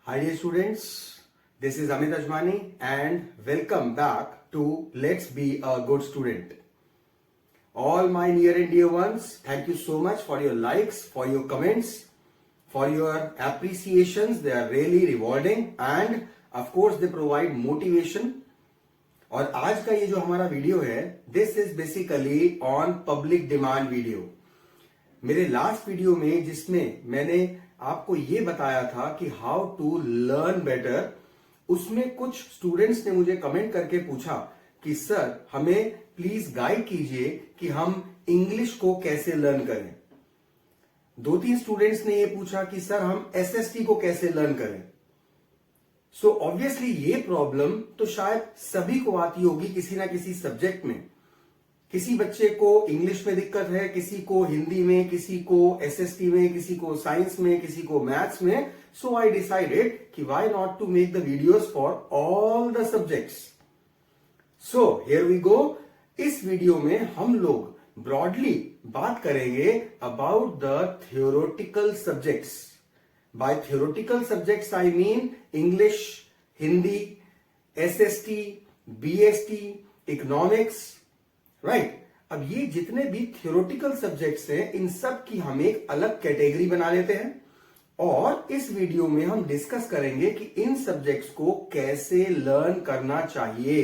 Hi dear students, this is Amit Ajmani and welcome back to Let's Be a Good Student. All my near and dear ones, thank you so much for your likes, for your comments, for your appreciations. They are really rewarding and of course they provide motivation. और आज का ये जो हमारा video है, this is basically on public demand video. मेरे last video में जिसमें मैंने आपको ये बताया था कि हाउ टू लर्न बेटर, उसमें कुछ स्टूडेंट्स ने मुझे कमेंट करके पूछा कि सर हमें प्लीज गाइड कीजिए कि हम इंग्लिश को कैसे लर्न करें। दो तीन स्टूडेंट्स ने ये पूछा कि सर हम एसएसटी को कैसे लर्न करें। सो ऑब्वियसली ये प्रॉब्लम तो शायद सभी को आती होगी किसी ना किसी सब्जेक्ट में। किसी बच्चे को इंग्लिश में दिक्कत है, किसी को हिंदी में, किसी को एसएसटी में, किसी को साइंस में, किसी को मैथ्स में। सो आई डिसाइडेड कि why not to make the videos for all the subjects. So here we go. इस वीडियो में हम लोग ब्रॉडली बात करेंगे about the theoretical subjects. By theoretical subjects I mean English, Hindi, SST, BST, economics, right. अब ये जितने भी थियोरेटिकल सब्जेक्ट्स हैं, इन सब की हम एक अलग कैटेगरी बना लेते हैं और इस वीडियो में हम डिस्कस करेंगे कि इन सब्जेक्ट्स को कैसे लर्न करना चाहिए।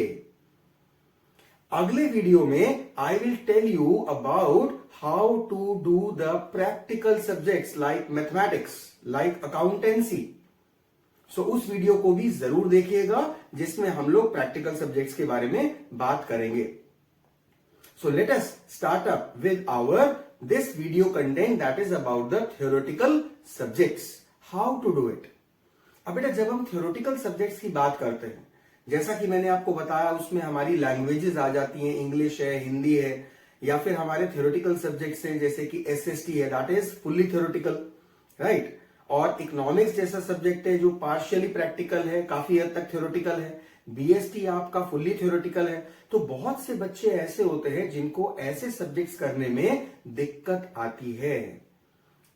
अगले वीडियो में I will tell you about how to do the practical subjects like mathematics, like accountancy. So उस वीडियो को भी जरूर देखिएगा जिसमें हम लोग प्रैक्टिकल सब्जेक्ट्स के बारे में बात करेंगे। So let us start up with our this video content that is about the theoretical subjects. How to do it? अब बेटा जब हम theoretical subjects की बात करते हैं, जैसा कि मैंने आपको बताया उसमें हमारी लैंग्वेजेस आ जाती हैं, इंग्लिश है, हिंदी है, या फिर हमारे theoretical subjects हैं जैसे कि SST है, that is fully theoretical, right? और इकोनॉमिक्स जैसा सब्जेक्ट है जो पार्शियली प्रैक्टिकल है, काफी हद तक theoretical है। बीएसटी आपका फुल्ली थ्योरेटिकल है। तो बहुत से बच्चे ऐसे होते हैं जिनको ऐसे सब्जेक्ट्स करने में दिक्कत आती है।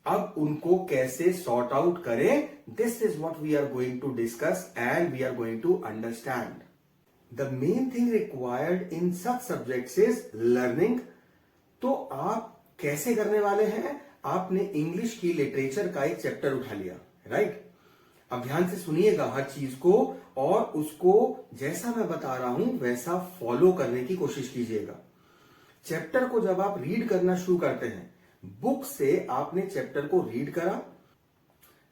अब उनको कैसे सॉर्ट आउट करें, this is what we are going to discuss and we are going to understand. The main thing required in such subjects is learning. तो आप कैसे करने वाले हैं? आपने इंग्लिश की लिटरेचर का एक चैप्टर उठा लिया, राइट? अब ध्यान से सुनिएगा हर चीज को और उसको जैसा मैं बता रहा हूं वैसा फॉलो करने की कोशिश कीजिएगा। चैप्टर को जब आप रीड करना शुरू करते हैं, बुक से आपने चैप्टर को रीड करा।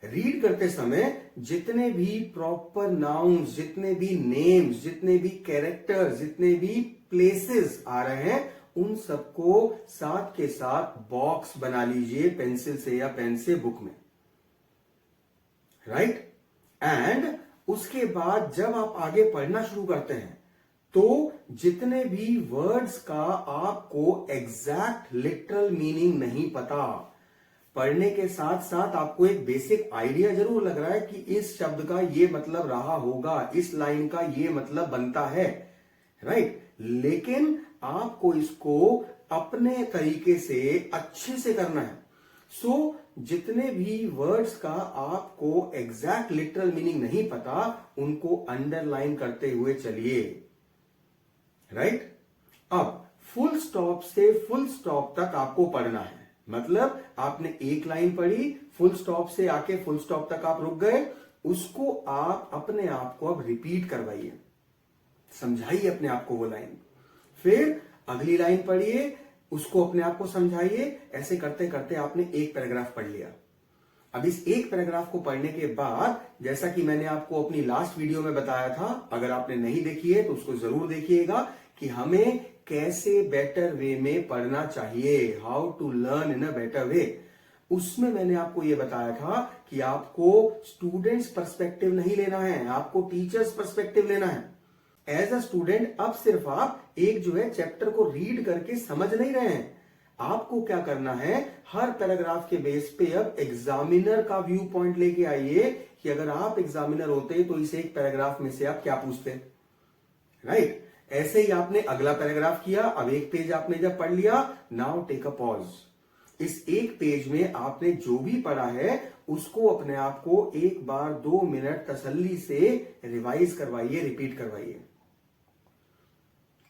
रीड करते समय जितने भी प्रॉपर नाउन्स, जितने भी नेम्स, जितने भी कैरेक्टर्स, जितने भी प्लेसेस आ रहे हैं, उन सबको साथ के साथ बॉक्स बना लीजिए पेंसिल से या पेन से बुक में, राइट? एंड उसके बाद जब आप आगे पढ़ना शुरू करते हैं तो जितने भी वर्ड्स का आपको एग्जैक्ट लिटरल मीनिंग नहीं पता, पढ़ने के साथ साथ आपको एक बेसिक आइडिया जरूर लग रहा है कि इस शब्द का ये मतलब रहा होगा, इस लाइन का ये मतलब बनता है, राइट? लेकिन आपको इसको अपने तरीके से अच्छे से करना है। सो जितने भी वर्ड्स का आपको एग्जैक्ट लिटरल मीनिंग नहीं पता, उनको अंडरलाइन करते हुए चलिए, राइट? अब फुल स्टॉप से फुल स्टॉप तक आपको पढ़ना है। मतलब आपने एक लाइन पढ़ी, फुल स्टॉप से आके फुल स्टॉप तक आप रुक गए, उसको आप अपने आप को अब रिपीट करवाइए, समझाइए अपने आप को वो लाइन। फिर अगली लाइन पढ़िए, उसको अपने आप को समझाइए। ऐसे करते करते आपने एक पैराग्राफ पढ़ लिया। अब इस एक पैराग्राफ को पढ़ने के बाद, जैसा कि मैंने आपको अपनी लास्ट वीडियो में बताया था, अगर आपने नहीं देखी है तो उसको जरूर देखिएगा कि हमें कैसे बेटर वे में पढ़ना चाहिए, how to learn in a better way. उसमें मैंने आपको यह बताया था कि आपको स्टूडेंट्स पर्सपेक्टिव नहीं लेना है, आपको टीचर्स पर्सपेक्टिव लेना है। एज अ स्टूडेंट अब सिर्फ आप एक जो है चैप्टर को रीड करके समझ नहीं रहे हैं। आपको क्या करना है, हर पैराग्राफ के बेस पे अब एग्जामिनर का व्यू पॉइंट लेके आइए कि अगर आप एग्जामिनर होते तो इस एक पैराग्राफ में से आप क्या पूछते, राइट? ऐसे ही आपने अगला पैराग्राफ किया। अब एक पेज आपने जब पढ़ लिया, नाउ टेक अ पॉज। इस एक पेज में आपने जो भी पढ़ा है उसको अपने आप को एक बार 2 मिनट तसल्ली से रिवाइज करवाइए, रिपीट करवाइए।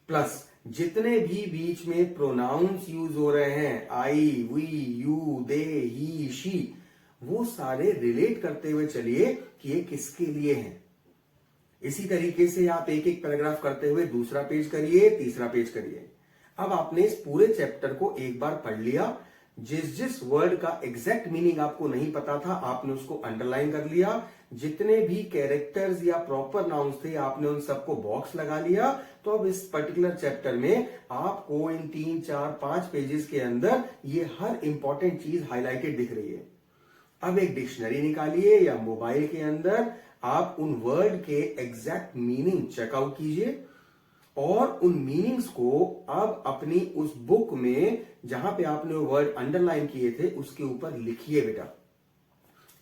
प्लस जितने भी बीच में प्रोनाउंस यूज हो रहे हैं, I, we, you, they, he, she, वो सारे रिलेट करते हुए चलिए कि ये किसके लिए है। इसी तरीके से आप एक एक पैराग्राफ करते हुए दूसरा पेज करिए, तीसरा पेज करिए। अब आपने इस पूरे चैप्टर को एक बार पढ़ लिया। जिस जिस वर्ड का एग्जैक्ट मीनिंग आपको नहीं पता था आपने उसको अंडरलाइन कर लिया। जितने भी कैरेक्टर्स या प्रॉपर नाउन्स थे आपने उन सबको बॉक्स लगा लिया। तो अब इस पर्टिकुलर चैप्टर में आपको इन 3, 4, 5 पेजेस के अंदर ये हर इंपॉर्टेंट चीज हाईलाइटेड दिख रही है। अब एक डिक्शनरी निकालिए या मोबाइल के अंदर आप उन वर्ड के एग्जैक्ट मीनिंग चेकआउट कीजिए और उन मीनिंग्स को अब अपनी उस बुक में जहां पे आपने वो वर्ड अंडरलाइन किए थे उसके ऊपर लिखिए बेटा।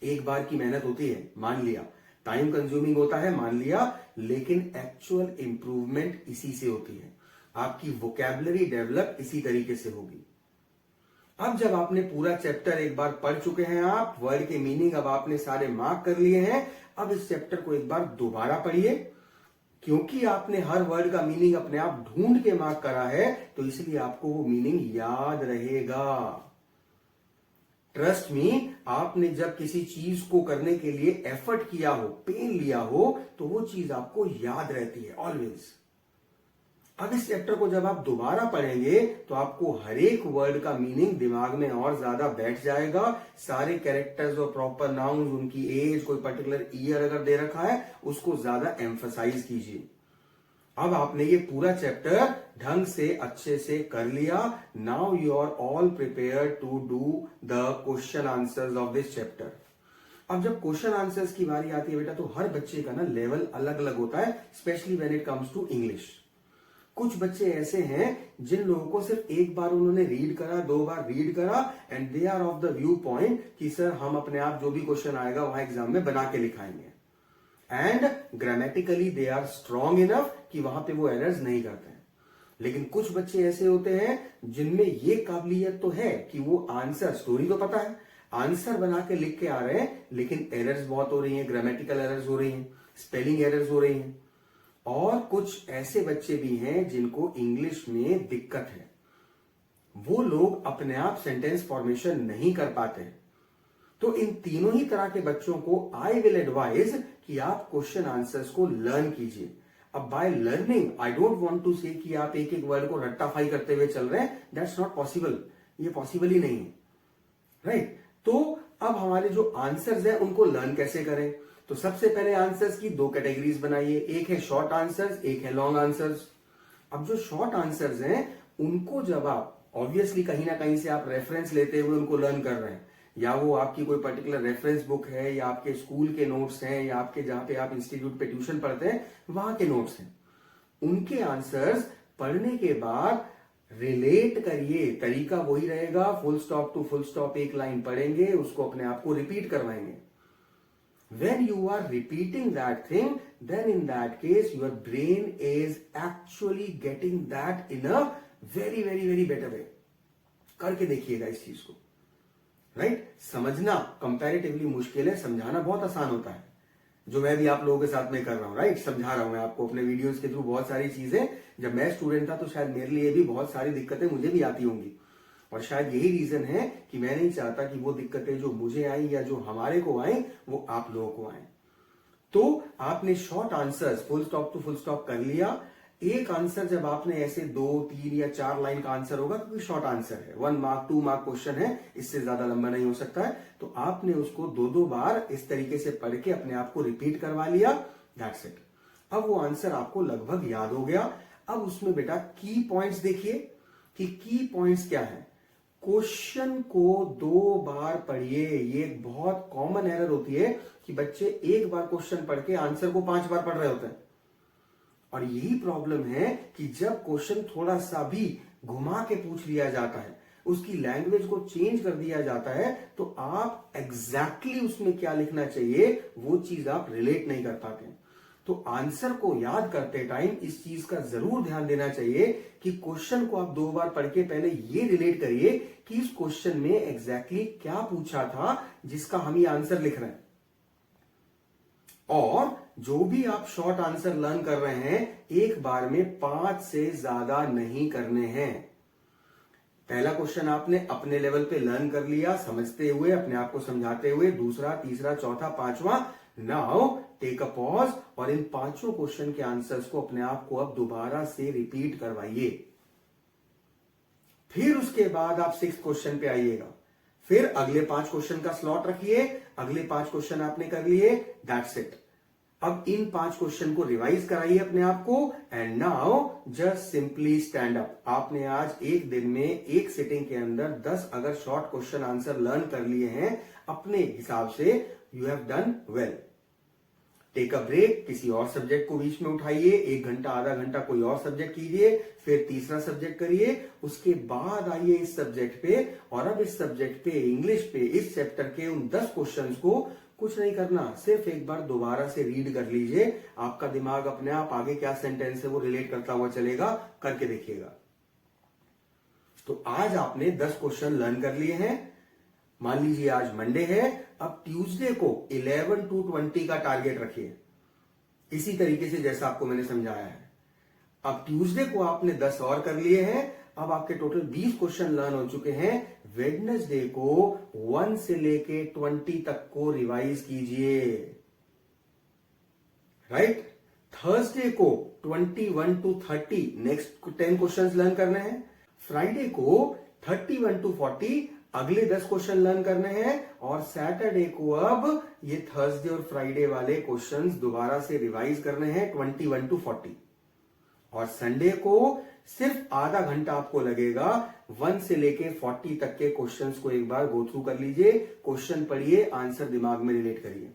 एक बार की मेहनत होती है, मान लिया, टाइम कंज्यूमिंग होता है, मान लिया, लेकिन एक्चुअल इंप्रूवमेंट इसी से होती है। आपकी वोकैबुलरी डेवलप इसी तरीके से होगी। अब जब आपने पूरा चैप्टर एक बार पढ़ चुके हैं, आप वर्ड के मीनिंग अब आपने सारे मार्क कर लिए हैं, अब इस चैप्टर को एक बार दोबारा पढ़िए। क्योंकि आपने हर वर्ड का मीनिंग अपने आप ढूंढ के मार्क करा है तो इसलिए आपको वो मीनिंग याद रहेगा। ट्रस्ट मी, आपने जब किसी चीज को करने के लिए एफर्ट किया हो, पेन लिया हो, तो वो चीज आपको याद रहती है ऑलवेज। अब इस चैप्टर को जब आप दोबारा पढ़ेंगे तो आपको हर एक वर्ड का मीनिंग दिमाग में और ज्यादा बैठ जाएगा। सारे कैरेक्टर्स और प्रॉपर नाउन्स, उनकी एज, कोई पर्टिकुलर ईयर अगर दे रखा है उसको ज्यादा एम्फसाइज कीजिए। अब आपने ये पूरा चैप्टर ढंग से अच्छे से कर लिया। Now you are all prepare to do the question answers of this chapter. अब जब क्वेश्चन आंसर्स की बारी आती है बेटा तो हर बच्चे का ना लेवल अलग अलग होता है, specially when it comes to English. कुछ बच्चे ऐसे हैं जिन लोगों को सिर्फ एक बार उन्होंने रीड करा, 2 बार रीड करा and they are of the view point कि सर हम अपने आप जो भी क्वेश्चन आएगा वहां एग्जाम में बना के लिखाएंगे। And grammatically they are strong enough कि वहां पे वो एरर्स नहीं करते हैं। लेकिन कुछ बच्चे ऐसे होते हैं जिनमें ये काबिलियत तो है कि वो आंसर, स्टोरी तो पता है, आंसर बना के लिख के आ रहे हैं, लेकिन एरर्स बहुत हो रही हैं, ग्रामेटिकल एरर्स हो रही हैं, स्पेलिंग एरर्स हो रही हैं। और कुछ ऐसे बच्चे भी हैं जिनको इंग्लिश में दिक्कत है, वो लोग अपने आप सेंटेंस फॉर्मेशन नहीं कर पाते। तो इन तीनों ही तरह के बच्चों को आई विल एडवाइज कि आप क्वेश्चन आंसर्स को लर्न कीजिए। अब by learning I don't want to say कि आप एक एक वर्ड को रट्टाफाई करते हुए चल रहे हैं, दैट्स नॉट पॉसिबल, ये पॉसिबल ही नहीं है, राइट। तो अब हमारे जो आंसर्स हैं उनको लर्न कैसे करें? तो सबसे पहले आंसर्स की 2 कैटेगरीज बनाइए, एक है शॉर्ट आंसर्स, एक है लॉन्ग आंसर्स। अब जो शॉर्ट आंसर्स हैं उनको जब आप ऑब्वियसली कहीं ना कहीं से आप रेफरेंस लेते हुए उनको लर्न कर रहे हैं, या वो आपकी कोई पर्टिकुलर रेफरेंस बुक है, या आपके स्कूल के नोट्स हैं, या आपके जहां पे आप इंस्टीट्यूट पे ट्यूशन पढ़ते हैं वहां के नोट्स हैं, उनके आंसर्स पढ़ने के बाद रिलेट करिए। तरीका वही रहेगा, full stop to full stop एक लाइन पढ़ेंगे, उसको अपने आप को रिपीट करवाएंगे। When you are repeating that thing, then in that case your brain is actually getting that in a very very very better way. करके देखिएगा इस चीज को, राइट। समझना कंपैरेटिवली मुश्किल है, समझाना बहुत आसान होता है, जो मैं भी आप लोगों के साथ में कर रहा हूं, राइट। समझा रहा हूं मैं आपको अपने वीडियोस के थ्रू बहुत सारी चीजें। जब मैं स्टूडेंट था तो शायद मेरे लिए भी बहुत सारी दिक्कतें मुझे भी आती होंगी, और शायद यही रीजन है कि मैं नहीं चाहता कि वो दिक्कतें जो मुझे आई या जो हमारे को आए वो आप लोगों को आए। तो आपने short answers full stop to full stop कर लिया। एक आंसर जब आपने ऐसे 2, 3 या 4 लाइन का आंसर होगा तो शॉर्ट आंसर है, 1 मार्क 2 मार्क क्वेश्चन है, इससे ज्यादा लंबा नहीं हो सकता है। तो आपने उसको 2-2 बार इस तरीके से पढ़ के अपने आप को रिपीट करवा लिया, दैट्स इट। अब वो आंसर आपको लगभग याद हो गया। अब उसमें बेटा की पॉइंट्स देखिए कि की पॉइंट्स क्या है। क्वेश्चन को 2 बार पढ़िए। ये एक बहुत कॉमन एरर होती है कि बच्चे एक बार क्वेश्चन पढ़ के आंसर को 5 बार पढ़ रहे होते हैं, और यही प्रॉब्लम है कि जब क्वेश्चन थोड़ा सा भी घुमा के पूछ लिया जाता है, उसकी लैंग्वेज को चेंज कर दिया जाता है, तो आप एग्जैक्टली उसमें क्या लिखना चाहिए वो चीज आप रिलेट नहीं कर पाते। तो आंसर को याद करते टाइम इस चीज का जरूर ध्यान देना चाहिए कि क्वेश्चन को आप 2 बार पढ़ के पहले ये रिलेट करिए कि इस क्वेश्चन में एग्जैक्टली क्या पूछा था जिसका हम ये आंसर लिख रहे हैं। और जो भी आप शॉर्ट आंसर लर्न कर रहे हैं एक बार में 5 से ज्यादा नहीं करने हैं। पहला क्वेश्चन आपने अपने लेवल पे लर्न कर लिया, समझते हुए, अपने आप को समझाते हुए, दूसरा, तीसरा, चौथा, पांचवा। नाउ टेक अ पॉज और इन 5 क्वेश्चन के आंसर्स को अपने आप को अब दोबारा से रिपीट करवाइए। फिर उसके बाद आप 6th क्वेश्चन पे आइएगा। फिर अगले 5 क्वेश्चन का स्लॉट रखिए, अगले 5 क्वेश्चन आपने कर लिए, दैट्स इट। अब इन 5 क्वेश्चन को रिवाइज कराइए अपने आप को and now just simply stand up. आपने आज एक दिन में एक सिटिंग के अंदर 10 अगर शॉर्ट क्वेश्चन आंसर लर्न कर लिए हैं अपने हिसाब से, you have done well. Take a break, किसी और सब्जेक्ट को बीच में उठाइए, 1 घंटा आधा घंटा कोई और सब्जेक्ट कीजिए, फिर तीसरा सब्जेक्ट करिए, उसके बाद आइए इस सब्जेक्ट पे। और अब इस सब्जेक्ट पे, इंग्लिश पे, इस चैप्टर के उन 10 क्वेश्चंस को कुछ नहीं करना, सिर्फ एक बार दोबारा से रीड कर लीजिए। आपका दिमाग अपने आप आगे क्या सेंटेंस है वो रिलेट करता हुआ चलेगा, करके देखिएगा। तो आज आपने 10 क्वेश्चन लर्न कर लिए हैं। मान लीजिए आज मंडे है, अब ट्यूसडे को 11 to 20 का टारगेट रखिए, इसी तरीके से जैसा आपको मैंने समझाया है। अब ट्यूसडे को आपने 10 और कर लिए हैं, अब आपके टोटल 20 क्वेश्चन लर्न हो चुके हैं। वेडनेसडे को 1 से लेके 20 तक को रिवाइज कीजिए, राइट। थर्सडे को 21 to 30 नेक्स्ट 10 क्वेश्चन लर्न करने हैं। फ्राइडे को 31 to 40 अगले 10 क्वेश्चन लर्न करने हैं। और सैटरडे को अब ये थर्सडे और फ्राइडे वाले क्वेश्चंस दोबारा से रिवाइज करने हैं 21 to 40। और संडे को सिर्फ आधा घंटा आपको लगेगा, 1 से लेके 40 तक के क्वेश्चंस को एक बार गो थ्रू कर लीजिए, क्वेश्चन पढ़िए, आंसर दिमाग में रिलेट करिए।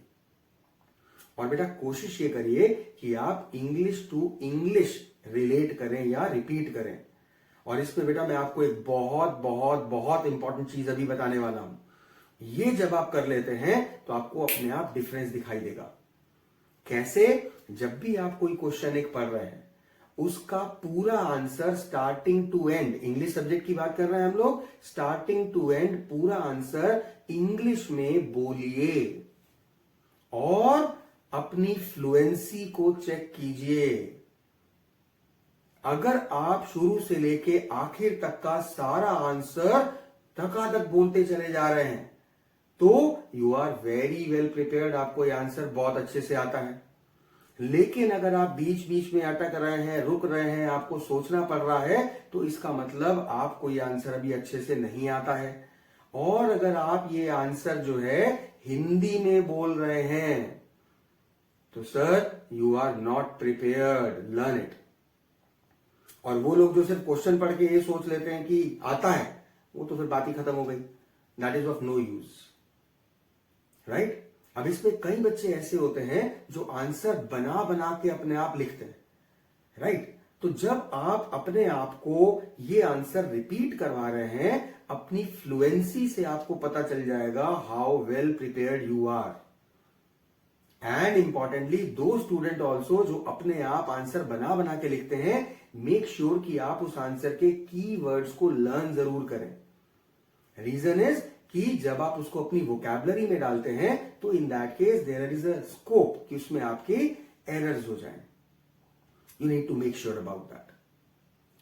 और बेटा कोशिश ये करिए कि आप इंग्लिश टू इंग्लिश रिलेट करें या रिपीट करें। और इसमें बेटा मैं आपको एक बहुत बहुत बहुत इंपॉर्टेंट चीज अभी बताने वाला हूं। ये जब आप कर लेते हैं तो आपको अपने आप डिफरेंस दिखाई देगा। कैसे? जब भी आप कोई क्वेश्चन एक पढ़ रहे हैं, उसका पूरा answer starting to end, English subject की बात कर रहे हैं हम लोग, स्टार्टिंग टू एंड पूरा आंसर इंग्लिश में बोलिए और अपनी फ्लुएंसी को चेक कीजिए। अगर आप शुरू से लेके आखिर तक का सारा आंसर धकाधक बोलते चले जा रहे हैं तो you are very well prepared, आपको यह आंसर बहुत अच्छे से आता है। लेकिन अगर आप बीच बीच में अटक रहे हैं, रुक रहे हैं, आपको सोचना पड़ रहा है, तो इसका मतलब आपको यह आंसर अभी अच्छे से नहीं आता है। और अगर आप ये आंसर जो है हिंदी में बोल रहे हैं तो sir you are not prepared, learn it. और वो लोग जो सिर्फ क्वेश्चन पढ़ के ये सोच लेते हैं कि आता है, वो तो फिर बात ही खत्म हो गई, that is of no use, right. अब इसमें कई बच्चे ऐसे होते हैं जो आंसर बना बना के अपने आप लिखते हैं, राइट। तो जब आप अपने आप को ये आंसर रिपीट करवा रहे हैं, अपनी फ्लुएंसी से आपको पता चल जाएगा how well prepared you are. And importantly दो स्टूडेंट ऑल्सो जो अपने आप आंसर बना बना के लिखते हैं, मेक श्योर कि आप उस आंसर के कीवर्ड्स को लर्न जरूर करें। रीजन इज कि जब आप उसको अपनी वोकैबुलरी में डालते हैं तो in that case there is a scope कि उसमें आपके एरर्स हो जाएं। You need to make sure about that,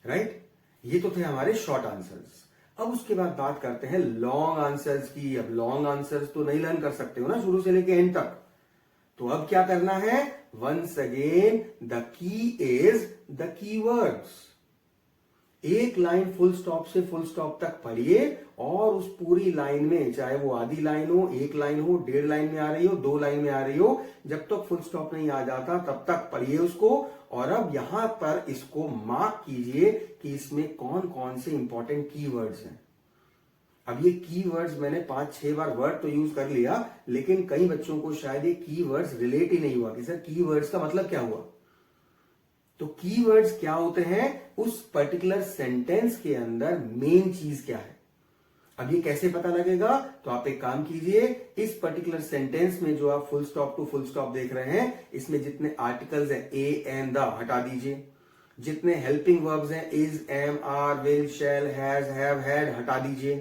right. ये तो थे हमारे शॉर्ट आंसर्स। अब उसके बाद बात करते हैं लॉन्ग आंसर्स की। अब लॉन्ग आंसर्स तो नहीं लर्न कर सकते हो ना शुरू से लेके एंड तक, तो अब क्या करना है? Once again the key is the keywords. एक लाइन फुल स्टॉप से फुल स्टॉप तक पढ़िए और उस पूरी लाइन में, चाहे वो आधी लाइन हो, एक लाइन हो, 1.5 लाइन में आ रही हो, 2 लाइन में आ रही हो, जब तक फुल स्टॉप नहीं आ जाता तब तक पढ़िए उसको। और अब यहां पर इसको मार्क कीजिए कि इसमें कौन कौन से इंपॉर्टेंट कीवर्ड्स हैं। अब ये कीवर्ड्स मैंने 5-6 बार वर्ड तो यूज कर लिया, लेकिन कई बच्चों को शायद ये कीवर्ड्स रिलेट ही नहीं हुआ कि सर कीवर्ड्स का मतलब क्या हुआ। तो कीवर्ड्स क्या होते हैं? उस पर्टिकुलर सेंटेंस के अंदर मेन चीज क्या है। अब ये कैसे पता लगेगा? तो आप एक काम कीजिए, इस पर्टिकुलर सेंटेंस में जो आप full stop to full stop देख रहे हैं, इसमें जितने आर्टिकल्स हैं ए एंड द हटा दीजिए, जितने हेल्पिंग वर्ब्स हैं is, am, are, will, shall, has, have, had हटा दीजिए,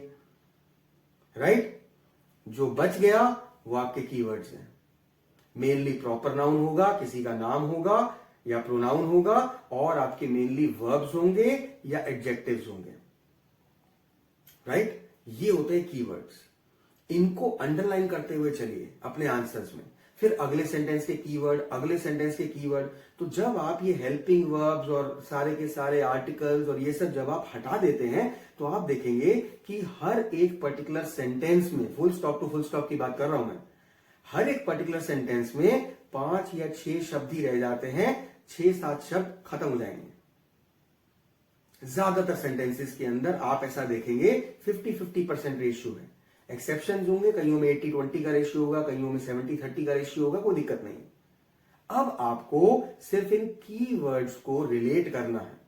राइट? जो बच गया वो आपके कीवर्ड्स हैं। मेनली प्रॉपर नाउन होगा, किसी का नाम होगा या प्रोनाउन होगा, और आपके मेनली वर्ब्स होंगे या एडजेक्टिव्स होंगे, राइट? ये होते हैं कीवर्ड्स। इनको अंडरलाइन करते हुए चलिए अपने आंसर्स में, फिर अगले सेंटेंस के कीवर्ड, अगले सेंटेंस के कीवर्ड। तो जब आप ये हेल्पिंग वर्ब्स और सारे के सारे आर्टिकल्स और ये सब जब आप हटा देते हैं, तो आप देखेंगे कि हर एक पर्टिकुलर सेंटेंस में, full stop to full stop की बात कर रहा हूं मैं, हर एक पर्टिकुलर सेंटेंस में 5 या 6 शब्द ही रह जाते हैं, 6-7 शब्द खत्म हो जाएंगे। ज्यादातर सेंटेंसेस के अंदर आप ऐसा देखेंगे 50-50% रेशियो है। एक्सेप्शन होंगे, कईयों में 80-20 का रेशियो होगा, कईयों में 70-30 का रेशियो होगा, कोई दिक्कत नहीं। अब आपको सिर्फ इन कीवर्ड्स को रिलेट करना है।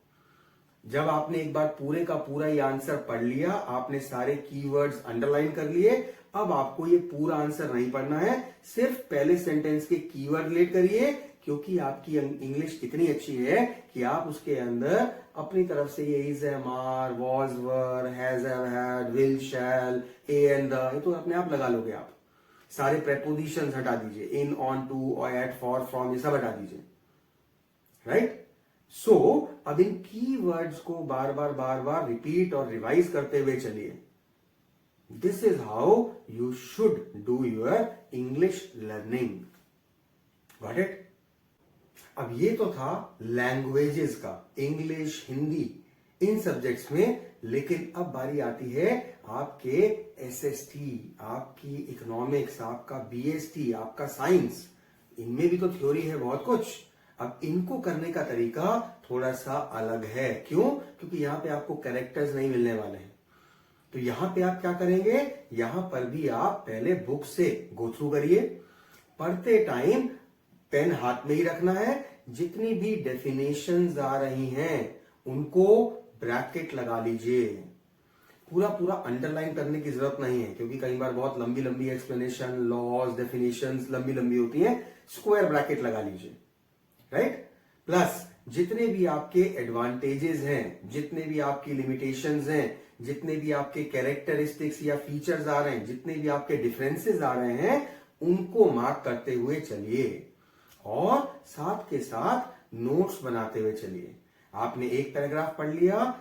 जब आपने एक बार पूरे का पूरा ये आंसर पढ़ लिया, आपने सारे कीवर्ड्स अंडरलाइन कर लिए, अब आपको ये पूरा आंसर नहीं पढ़ना है, सिर्फ पहले सेंटेंस के कीवर्ड रिलेट करिए, क्योंकि आपकी इंग्लिश इतनी अच्छी है कि आप उसके अंदर अपनी तरफ से ये is, am, are, was, were, has, have, had, will, shall, a and the, ये तो अपने आप लगा लोगे आप। सारे प्रेपोजिशंस हटा दीजिए, इन, ऑन, टू, और एट, फॉर, फ्रॉम, ये सब हटा दीजिए, राइट? सो अब इन कीवर्ड्स को बार बार रिपीट और रिवाइज करते हुए चलिए। This is how you should do your English learning. Got it? अब ये तो था लैंग्वेजेस का, इंग्लिश, हिंदी, इन सब्जेक्ट्स में। लेकिन अब बारी आती है आपके एसएसटी, आपकी इकोनॉमिक्स, आपका बीएसटी, आपका साइंस। इनमें भी तो थ्योरी है बहुत कुछ। अब इनको करने का तरीका थोड़ा सा अलग है। क्यों? क्योंकि यहां पे आपको कैरेक्टर्स नहीं मिलने वाले हैं। तो यहां पे आप क्या करेंगे, यहां पर भी आप पहले बुक से गो थ्रू करिए। पढ़ते टाइम पेन हाथ में ही रखना है। जितनी भी डेफिनेशंस आ रही हैं उनको ब्रैकेट लगा लीजिए। पूरा पूरा अंडरलाइन करने की जरूरत नहीं है, क्योंकि कई बार बहुत लंबी लंबी एक्सप्लेनेशन, लॉज, डेफिनेशंस लंबी लंबी होती हैं। स्क्वायर ब्रैकेट लगा लीजिए, राइट? प्लस जितने भी आपके एडवांटेजेस हैं, जितने भी आपकी लिमिटेशंस हैं, जितने भी आपके कैरेक्टरिस्टिक्स या फीचर्स आ रहे हैं, जितने भी आपके डिफरेंसेस आ रहे हैं, उनको मार्क करते हुए चलिए और साथ के साथ नोट्स बनाते हुए चलिए। आपने एक पैराग्राफ पढ़ लिया,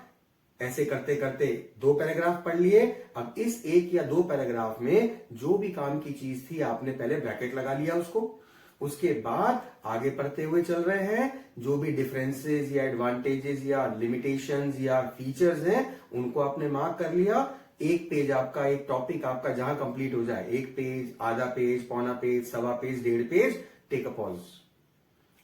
ऐसे करते करते 2 पैराग्राफ पढ़ लिए। अब इस 1 या 2 पैराग्राफ में जो भी काम की चीज थी आपने पहले ब्रैकेट लगा लिया उसको। उसके बाद आगे पढ़ते हुए चल रहे हैं, जो भी डिफरेंसेस या एडवांटेजेस या लिमिटेशंस या फीचर्स हैं उनको आपने मार्क कर लिया। एक पेज आपका, एक टॉपिक आपका जहां कंप्लीट हो जाए, 1 पेज, आधा पेज, पौना पेज, सवा page, 1.5 page, take a pause.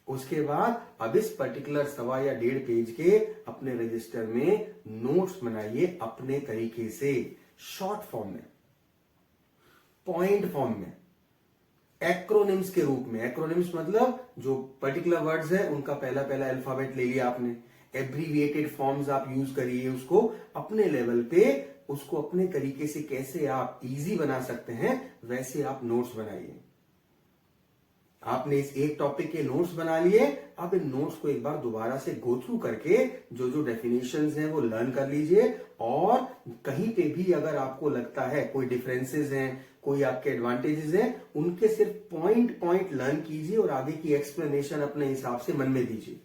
उसके बाद अब इस पर्टिकुलर सवा या 1.5 पेज के अपने रजिस्टर में नोट्स बनाइए अपने तरीके से, शॉर्ट फॉर्म में, पॉइंट फॉर्म में, एक्रोनिम्स के रूप में। एक्रोनिम्स मतलब जो पर्टिकुलर वर्ड्स हैं उनका पहला पहला अल्फाबेट ले लिया आपने। एब्रीविएटेड फॉर्म्स आप यूज करिए उसको अपने लेवल पे, उसको अपने तरीके से कैसे आप इजी बना सकते हैं वैसे आप नोट्स बनाइए। आपने इस एक टॉपिक के नोट्स बना लिए। अब इन नोट्स को एक बार दोबारा से गो थ्रू करके जो जो डेफिनेशंस हैं वो लर्न कर लीजिए। और कहीं पे भी अगर आपको लगता है कोई डिफरेंसेस हैं, कोई आपके एडवांटेजेस हैं, उनके सिर्फ पॉइंट पॉइंट लर्न कीजिए और आगे की एक्सप्लेनेशन अपने हिसाब से मन में दीजिए।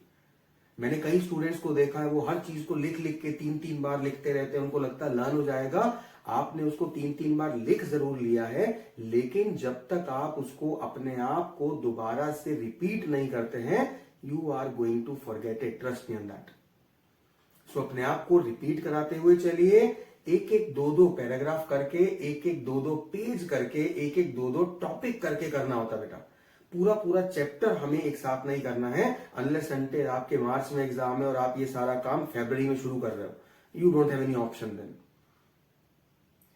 मैंने कई स्टूडेंट्स को देखा है वो हर चीज को लिख लिख के 3-3 बार लिखते रहते हैं, उनको लगता है लर्न हो जाएगा। आपने उसको 3-3 बार लिख जरूर लिया है, लेकिन जब तक आप उसको अपने आप को दोबारा से रिपीट नहीं करते हैं, you are going to forget it, trust me on that. So अपने आप को रिपीट कराते हुए चलिए। 1-1, 2-2 पैराग्राफ करके, 1-1, 2-2 पेज करके, 1-1, 2-2 टॉपिक करके करना होता बेटा। पूरा पूरा चैप्टर हमें एक साथ नहीं करना है, अनलेस अनटिल आपके मार्च में एग्जाम है और आप ये सारा काम फरवरी में शुरू कर रहे हो। You don't have any option then,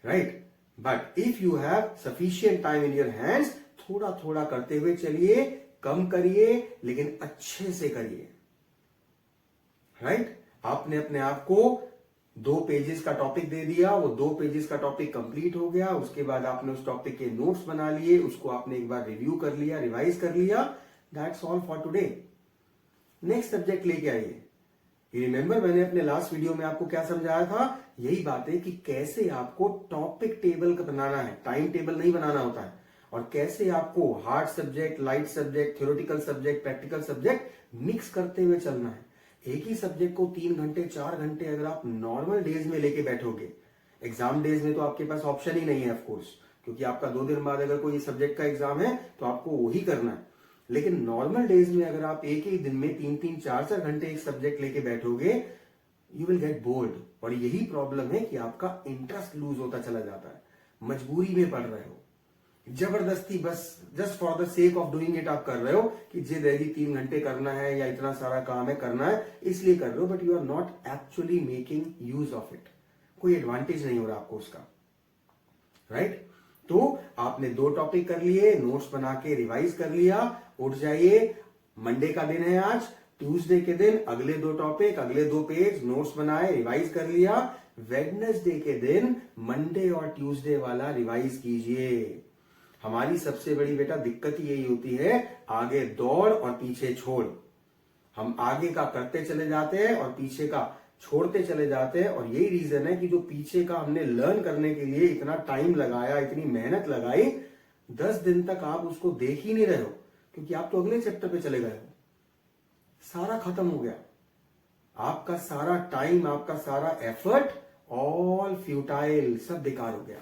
right? But if you have sufficient time in your hands, थोड़ा थोड़ा करते हुए चलिए, कम करिए लेकिन अच्छे से करिए, राइट? आपने अपने आप को 2 पेजेस का टॉपिक दे दिया, वो 2 पेजेस का टॉपिक कंप्लीट हो गया, उसके बाद आपने उस टॉपिक के नोट्स बना लिए, उसको आपने एक बार रिव्यू कर लिया, रिवाइज कर लिया, that's all for today. Next subject लेके आइए। रिमेंबर मैंने अपने लास्ट वीडियो में आपको क्या समझाया था, यही बात है कि कैसे आपको टॉपिक टेबल का बनाना है, टाइम टेबल नहीं बनाना होता है, और कैसे आपको hard subject, light subject, theoretical subject, practical subject mix करते हुए चलना है। एक ही सब्जेक्ट को 3 घंटे 4 घंटे अगर आप नॉर्मल डेज में लेके बैठोगे, एग्जाम डेज में तो आपके पास ऑप्शन ही नहीं है ऑफकोर्स, क्योंकि आपका 2 दिन बाद अगर कोई सब्जेक्ट का एग्जाम है तो आपको वही करना है। लेकिन नॉर्मल डेज में अगर आप एक ही दिन में 3-3 4-4 घंटे एक सब्जेक्ट लेके बैठोगे, यू विल गेट बोर्ड। और यही प्रॉब्लम है कि आपका इंटरेस्ट लूज होता चला जाता है, मजबूरी में पढ़ रहे हो, जबरदस्ती, बस just for the sake of doing it आप कर रहे हो कि जिद है 3 घंटे करना है या इतना सारा काम है करना है इसलिए कर रहे हो, but you are not actually making use of it. कोई एडवांटेज नहीं हो रहा आपको उसका, राइट? तो आपने 2 टॉपिक कर लिए, नोट्स बना के रिवाइज कर लिया, उठ जाइए। मंडे का दिन है आज, ट्यूसडे के दिन अगले 2 टॉपिक, अगले 2 पेज, नोट्स बनाए, रिवाइज कर लिया। वेडनेसडे के दिन मंडे और ट्यूसडे वाला रिवाइज कीजिए। हमारी सबसे बड़ी बेटा दिक्कत ही यही होती है, आगे दौड़ और पीछे छोड़। हम आगे का करते चले जाते हैं और पीछे का छोड़ते चले जाते हैं, और यही रीजन है कि जो पीछे का हमने लर्न करने के लिए इतना टाइम लगाया, इतनी मेहनत लगाई, 10 दिन तक आप उसको देख ही नहीं रहे हो, क्योंकि आप तो अगले चैप्टर पे चले गए हो। सारा खत्म हो गया, आपका सारा टाइम, आपका सारा एफर्ट, ऑल फ्यूटाइल, सब बेकार हो गया।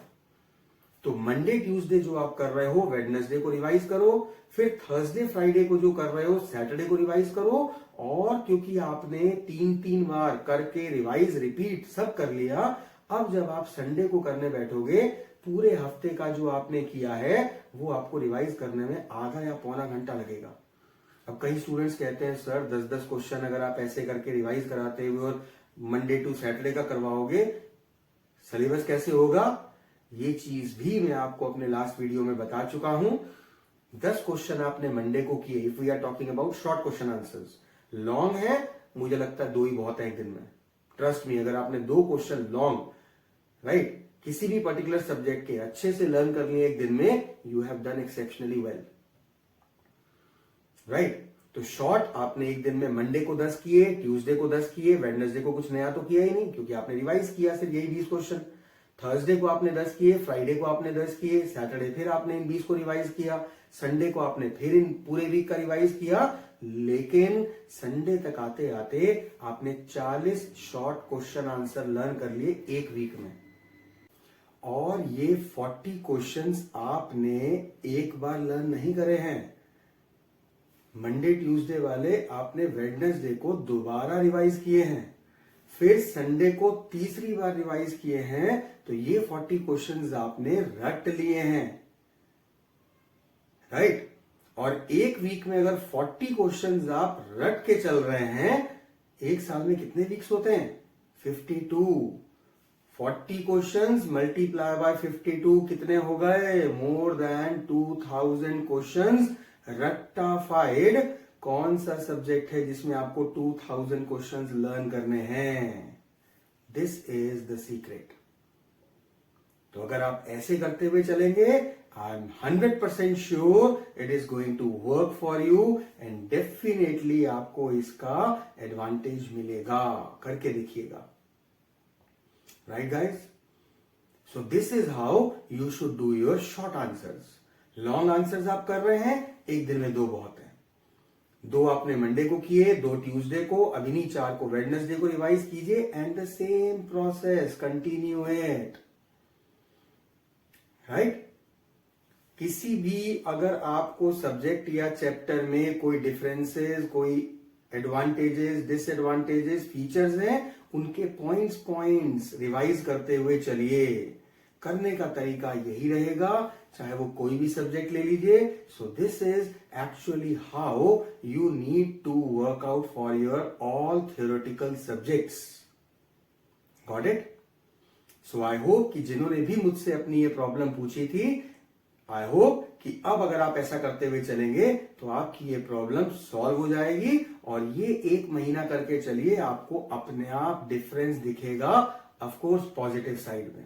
तो मंडे ट्यूसडे जो आप कर रहे हो, वेडनेसडे को रिवाइज करो, फिर थर्सडे फ्राइडे को जो कर रहे हो, सैटरडे को रिवाइज करो। और क्योंकि आपने 3-3 बार करके रिवाइज रिपीट सब कर लिया, अब जब आप संडे को करने बैठोगे, पूरे हफ्ते का जो आपने किया है वो आपको रिवाइज करने में आधा या पौना घंटा लगेगा। अब कई स्टूडेंट्स कहते हैं सर 10-10 क्वेश्चन अगर आप ऐसे करके रिवाइज कराते हुए और मंडे टू सैटरडे का करवाओगे, सिलेबस कैसे होगा? ये चीज भी मैं आपको अपने लास्ट वीडियो में बता चुका हूं। 10 क्वेश्चन आपने मंडे को किए, if we are talking about short question answers. Long है, मुझे लगता है 2 ही बहुत है एक दिन में। ट्रस्ट मी, अगर आपने 2 क्वेश्चन लॉन्ग, राइट, किसी भी पर्टिकुलर सब्जेक्ट के अच्छे से लर्न कर लिए एक दिन में, you have done exceptionally well, right? तो शॉर्ट आपने एक दिन में मंडे को 10 किए, ट्यूसडे को 10 किए, वेडनेसडे को कुछ नया तो किया ही नहीं, क्योंकि आपने रिवाइज किया सिर्फ यही 20 क्वेश्चन। थर्सडे को आपने 10 किए, फ्राइडे को आपने 10 किए, सैटरडे फिर आपने इन 20 को रिवाइज किया, संडे को आपने फिर इन पूरे वीक का रिवाइज किया। लेकिन संडे तक आते आते आपने 40 शॉर्ट क्वेश्चन आंसर लर्न कर लिए एक वीक में। और ये 40 क्वेश्चंस आपने एक बार लर्न नहीं करे हैं। मंडे ट्यूसडे वाले आपने वेडनेसडे को दोबारा रिवाइज किए हैं, फिर संडे को तीसरी बार रिवाइज किए हैं। तो ये 40 क्वेश्चंस आपने रट लिए हैं, राइट? और एक वीक में अगर 40 क्वेश्चंस आप रट के चल रहे हैं, एक साल में कितने वीक्स होते हैं? 52। 40 क्वेश्चंस मल्टीप्लाई बाय 52 कितने हो गए? मोर देन 2000 क्वेश्चंस रट्टाफाइड। कौन सा सब्जेक्ट है जिसमें आपको 2000 क्वेश्चंस लर्न करने हैं? This is the secret. तो अगर आप ऐसे करते हुए चलेंगे, I am 100% sure it is going to work for you and definitely आपको इसका एडवांटेज मिलेगा। करके देखिएगा, right guys? So this is how you should do your short answers. Long answers आप कर रहे हैं, एक दिन में 2 बहुत है। 2 आपने मंडे को किए, 2 ट्यूसडे को, अब इन्हीं 4 को वेडनेसडे को रिवाइज कीजिए and the same process continue it, right? किसी भी अगर आपको सब्जेक्ट या चैप्टर में कोई डिफरेंसेस, कोई एडवांटेजेस, डिसएडवांटेजेस, फीचर्स हैं, उनके पॉइंट्स रिवाइज करते हुए चलिए। करने का तरीका यही रहेगा, चाहे वो कोई भी सब्जेक्ट ले लीजिए। So this is actually how you need to work out for your all theoretical subjects. Got it? So I hope कि जिन्होंने भी मुझसे अपनी ये प्रॉब्लम पूछी थी, आई होप कि अब अगर आप ऐसा करते हुए चलेंगे तो आपकी ये प्रॉब्लम सॉल्व हो जाएगी और ये 1 महीना करके चलिए, आपको अपने आप डिफरेंस दिखेगा, ऑफ कोर्स पॉजिटिव साइड में,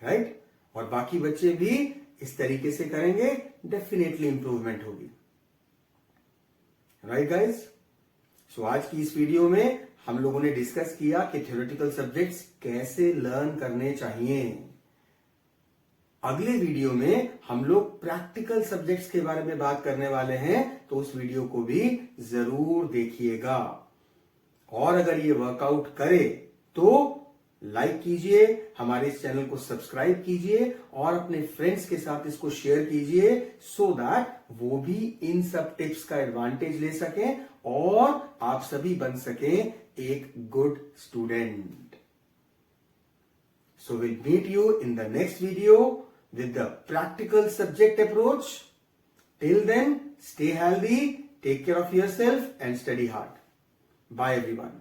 राइट? और बाकी बच्चे भी इस तरीके से करेंगे, डेफिनेटली इंप्रूवमेंट होगी, राइट गाइस? सो आज की इस वीडियो में हम लोगों ने डिस्कस किया कि थ्योरेटिकल सब्जेक्ट्स कैसे लर्न करने चाहिए। अगले वीडियो में हम लोग प्रैक्टिकल सब्जेक्ट्स के बारे में बात करने वाले हैं, तो उस वीडियो को भी जरूर देखिएगा। और अगर ये वर्कआउट करे तो लाइक कीजिए, हमारे इस चैनल को सब्सक्राइब कीजिए और अपने फ्रेंड्स के साथ इसको शेयर कीजिए, सो दैट वो भी इन सब टिप्स का एडवांटेज ले सकें और आप सभी बन सकें एक good student. So will meet you in the next video with the practical subject approach. Till then, stay healthy, take care of yourself and study hard. Bye everyone.